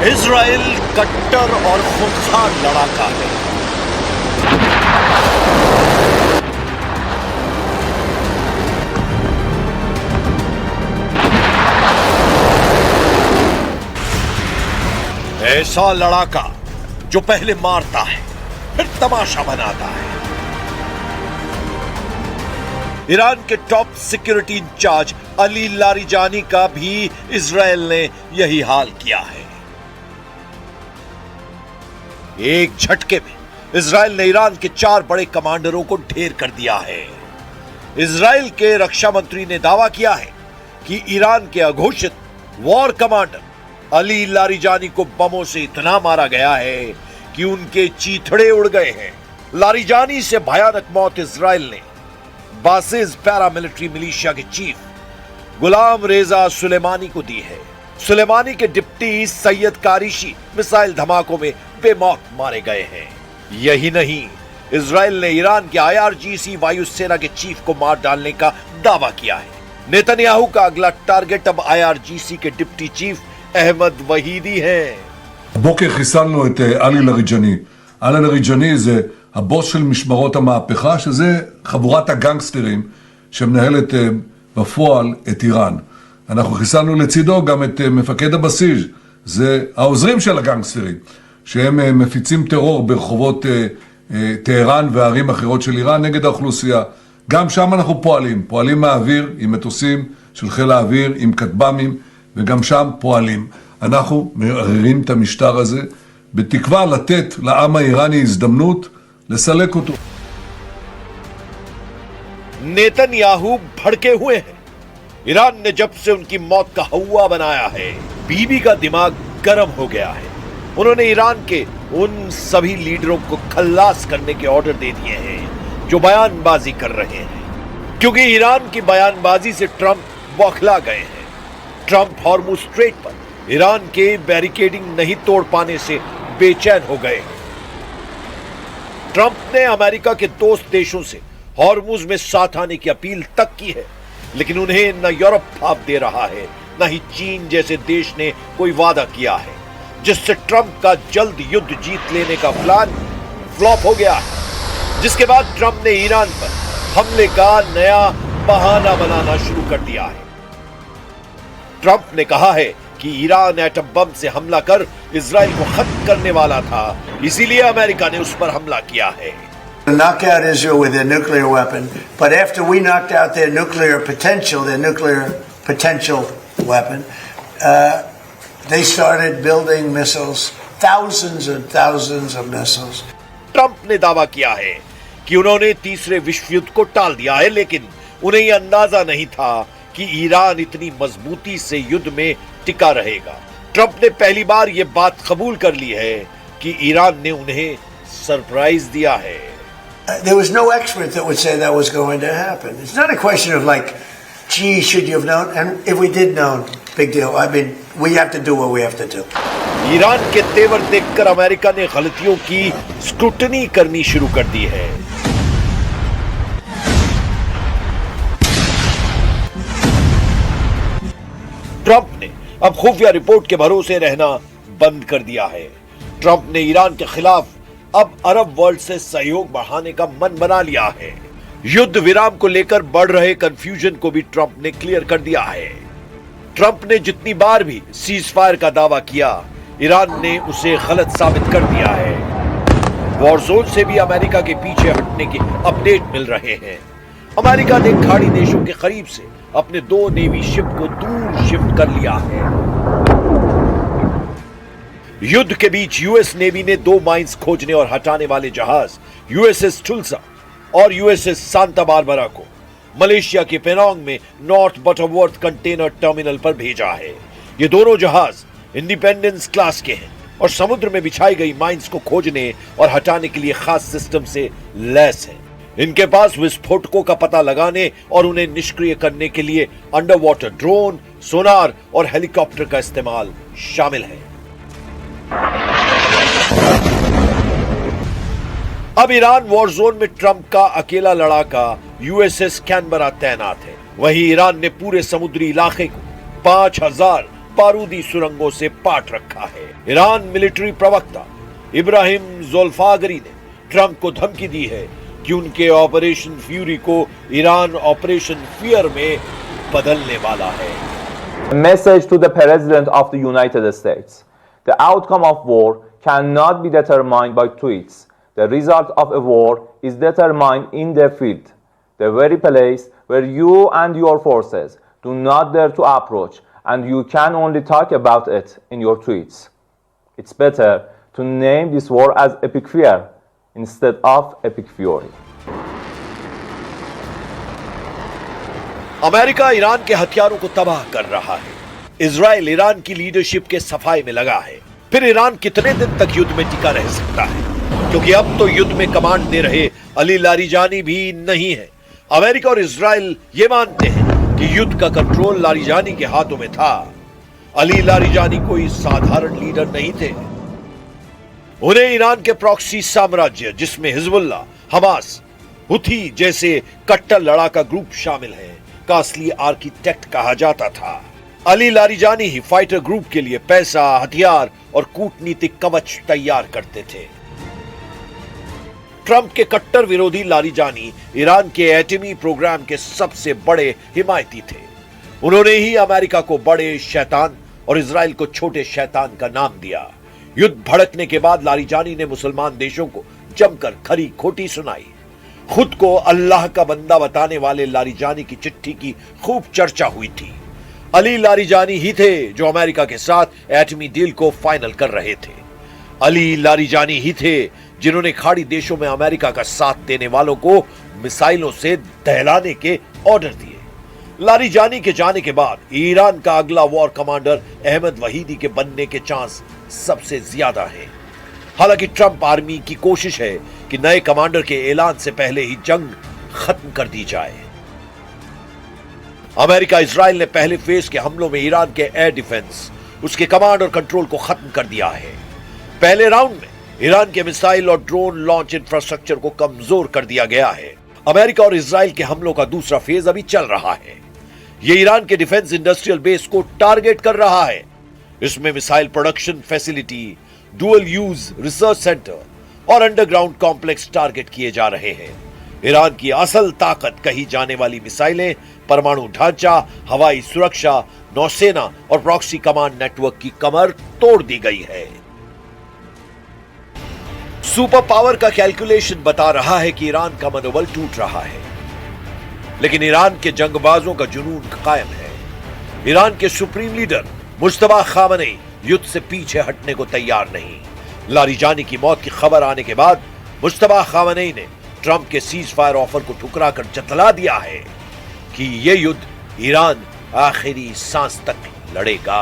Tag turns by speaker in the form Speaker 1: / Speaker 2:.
Speaker 1: Israel कट्टर और खूंखार लड़ाका है। ऐसा लड़ाका जो पहले मारता है फिर तमाशा बनाता है। ईरान के top security in charge Ali Larijani का भी इजराइल ने यही हाल किया है। एक झटके में इजराइल ने ईरान के 4 बड़े कमांडरों को ढेर कर दिया है। इजराइल के रक्षा मंत्री ने दावा किया है कि ईरान के अघोषित वॉर कमांडर अली लारिजानी को बमों से इतना मारा गया है कि उनके चीथड़े उड़ गए हैं। लारिजानी से भयानक मौत इजराइल ने बासिज पैरामिलिट्री मिलिशिया के चीफ गुलाम रेजा सुलेमानी को दी है। सुलेमानी के डिप्टी सैयद कारिशी मिसाइल धमाकों में बेमौत मारे गए हैं। यही नहीं, इजराइल ने ईरान के IRGC वायुसेना के चीफ को मार डालने का दावा किया है। नेतन्याहू का अगला टारगेट अब IRGC के डिप्टी चीफ अहमद वहीदी है।
Speaker 2: הבוקר חיסלנו את עלי לריג'ני. עלי לריג'ני זה הבוס של משמרות המהפכה, שזה חבורת הגנגסטרים שמנהלת בפועל את איראן. אנחנו חיסלנו לצידו גם את מפקד הבסיס, זה העוזרים של הגנגסטרים, שהם מפיצים טרור ברחובות טהרן וערים אחרות של איראן נגד האוכלוסייה. גם שם אנחנו פועלים מהאוויר עם מטוסים של חיל האוויר, עם כטב"מים, וגם שם פועלים. אנחנו מערערים את המשטר הזה בתקווה לתת לעם האיראני הזדמנות לסלק אותו.
Speaker 1: नेतन्याहू भड़के हुए हैं। ईरान ने जब से उनकी मौत का हवा बनाया है, बीबी का दिमाग गर्म हो गया है। उन्होंने ईरान के उन सभी लीडरों को खल्लास करने के ऑर्डर दे दिए हैं जो बयानबाजी कर रहे हैं, क्योंकि ईरान की बयानबाजी से ट्रंप बौखला गए हैं। ट्रंप हॉर्मुज स्ट्रेट पर ईरान के बैरिकेडिंग नहीं तोड़ पाने से बेचैन हो गए। ट्रंप ने अमेरिका के दोस्त देशों से हॉर्मुज में साथ आने की अपील तक की है, लेकिन उन्हें न यूरोप भाव दे रहा है, न ही चीन जैसे देश ने कोई वादा किया है, जिससे ट्रंप का जल्द युद्ध जीत लेने का प्लान फ्लॉप हो गया है। जिसके बाद ट्रंप ने ईरान पर हमले का नया बहाना बनाना शुरू कर दिया है। ट्रंप ने कहा है कि ईरान एटम बम से हमला कर इजराइल को खत्म करने वाला था, इसीलिए अमेरिका ने उस पर हमला किया है।
Speaker 3: Knock out Israel with their nuclear weapon, but after we knocked out their nuclear potential weapon, they started building missiles, thousands and thousands of missiles.
Speaker 1: Trump ने दावा किया है कि उन्होंने तीसरे विश्व युद्ध को टाल दिया है, लेकिन उन्हें यह अंदाजा नहीं था कि ईरान इतनी मजबूती से युद्ध में टिका रहेगा। ट्रंप ने पहली बार यह बात कबूल कर ली है कि ईरान ने उन्हें सरप्राइज दिया है।
Speaker 3: There was no expert that would say that was going to happen. It's not a question of like, gee, should you have known? And if we did know, big deal. I mean, we have to do what we have to do.
Speaker 1: Iran के तेवर देखकर America ने गलतियों की scrutiny करनी शुरू कर दी है। ट्रंप ने अब खुफिया रिपोर्ट के भरोसे रहना बंद कर दिया है। ट्रंप ने ईरान के खिलाफ अब अरब वर्ल्ड से सहयोग बढ़ाने का मन बना लिया है। युद्ध विराम को लेकर बढ़ रहे कंफ्यूजन को भी ट्रंप ने क्लियर कर दिया है। ट्रंप ने जितनी बार भी सीज फायर का दावा किया, ईरान ने उसे गलत साबित कर दिया है। वॉर जोन से भी अमेरिका के पीछे हटने के अपडेट मिल रहे हैं। अमेरिका ने खाड़ी देशों के करीब से अपने 2 नेवी शिप को दूर शिफ्ट कर लिया है। युद्ध के बीच यूएस नेवी ने 2 माइंस खोजने और हटाने वाले जहाज USS टुल्सा और USS सांता बारबरा को मलेशिया के पेनांग में नॉर्थ बटरवर्थ कंटेनर टर्मिनल पर भेजा है। ये दोनों जहाज इंडिपेंडेंस क्लास के हैं और समुद्र में बिछाई गई माइंस को खोजने और हटाने के लिए खास सिस्टम से लैस हैं। इनके पास विस्फोटकों का पता लगाने और उन्हें निष्क्रिय करने के लिए अंडर वाटर ड्रोन, सोनार और हेलीकॉप्टर का इस्तेमाल शामिल है। अब ईरान वॉर जोन में ट्रंप का अकेला लड़ाका USS कैनबरा तैनात है। वहीं ईरान ने पूरे समुद्री इलाके को 5000 बारूदी सुरंगों से पाट रखा है। ईरान मिलिट्री प्रवक्ता इब्राहिम ज़ोल्फागरी ने ट्रंप को धमकी दी है कि उनके ऑपरेशन फ्यूरी को ईरान ऑपरेशन फियर में बदलने वाला है।
Speaker 4: A message to the President of the United States. The outcome of war cannot be determined by tweets. The result of a war is determined in the field, the very place where you and your forces do not dare to approach, and you can only talk about it in your tweets. It's better to name this war as Epic Fear instead of Epic Fury.
Speaker 1: America Iran के हथियारों को तबाह कर रहा है। Israel Iran की leadership के सफाई में लगा है। फिर ईरान कितने दिन तक युद्ध में टिका रह सकता है? क्योंकि अब तो युद्ध में कमांड दे रहे अली लारिजानी भी नहीं है। अमेरिका और इजराइल ये मानते हैं कि युद्ध का कंट्रोल लारिजानी के हाथों में था। अली लारिजानी कोई साधारण लीडर नहीं थे। उन्हें ईरान के प्रॉक्सी साम्राज्य, जिसमें हिजबुल्लाह, हमास, हुथी जैसे कट्टर लड़ाका ग्रुप शामिल हैं, का असली आर्किटेक्ट कहा जाता था। अली लारिजानी ही फाइटर ग्रुप के लिए पैसा, हथियार और कूटनीतिक कवच तैयार करते थे। ट्रंप के कट्टर विरोधी लारिजानी ईरान के एटमी प्रोग्राम के सबसे बड़े हिमायती थे। उन्होंने ही अमेरिका को बड़े शैतान और इजराइल को छोटे शैतान का नाम दिया। युद्ध भड़कने के बाद लारिजानी ने मुसलमान देशों को जमकर खरी खोटी सुनाई। खुद को अल्लाह का बंदा बताने वाले लारिजानी की चिट्ठी की खूब चर्चा हुई थी। अली लारिजानी ही थे जो अमेरिका के साथ एटमी डील को फाइनल कर रहे थे। अली लारिजानी ही थे जिन्होंने खाड़ी देशों में अमेरिका का साथ देने वालों को मिसाइलों से दहलाने के ऑर्डर दिए। लारिजानी के जाने के बाद ईरान का अगला वॉर कमांडर अहमद वहीदी के बनने के चांस सबसे ज्यादा हैं। हालांकि ट्रंप आर्मी की कोशिश है कि नए कमांडर के ऐलान से पहले ही जंग खत्म कर दी जाए। अमेरिका इजराइल ने पहले फेज के हमलों में ईरान के एयर डिफेंस, उसके कमांड और कंट्रोल को खत्म कर दिया है। पहले राउंड में ईरान के मिसाइल और ड्रोन लॉन्च इंफ्रास्ट्रक्चर को कमजोर कर दिया गया है। अमेरिका और इजराइल के हमलों का दूसरा फेज अभी चल रहा है। यह ईरान के डिफेंस इंडस्ट्रियल बेस को टारगेट कर रहा है। इसमें missile production facility, dual use research centre और अंडरग्राउंड कॉम्प्लेक्स टारगेट किए जा रहे हैं। ईरान की असल ताकत कही जाने वाली मिसाइलें, परमाणु ढांचा, हवाई सुरक्षा, नौसेना और प्रॉक्सी कमांड नेटवर्क की कमर तोड़ दी गई है। सुपर पावर का कैलकुलेशन बता रहा है कि ईरान का मनोबल टूट रहा है, लेकिन ईरान के जंगबाजों का जुनून कायम है। ईरान के सुप्रीम लीडर मुज्तबा खामनेई युद्ध से पीछे हटने को तैयार नहीं। लारिजानी की मौत की खबर आने के बाद मुज्तबा खामनेई ने ट्रंप के सीज फायर ऑफर को ठुकराकर जतला दिया है कि यह युद्ध ईरान आखिरी सांस तक लड़ेगा।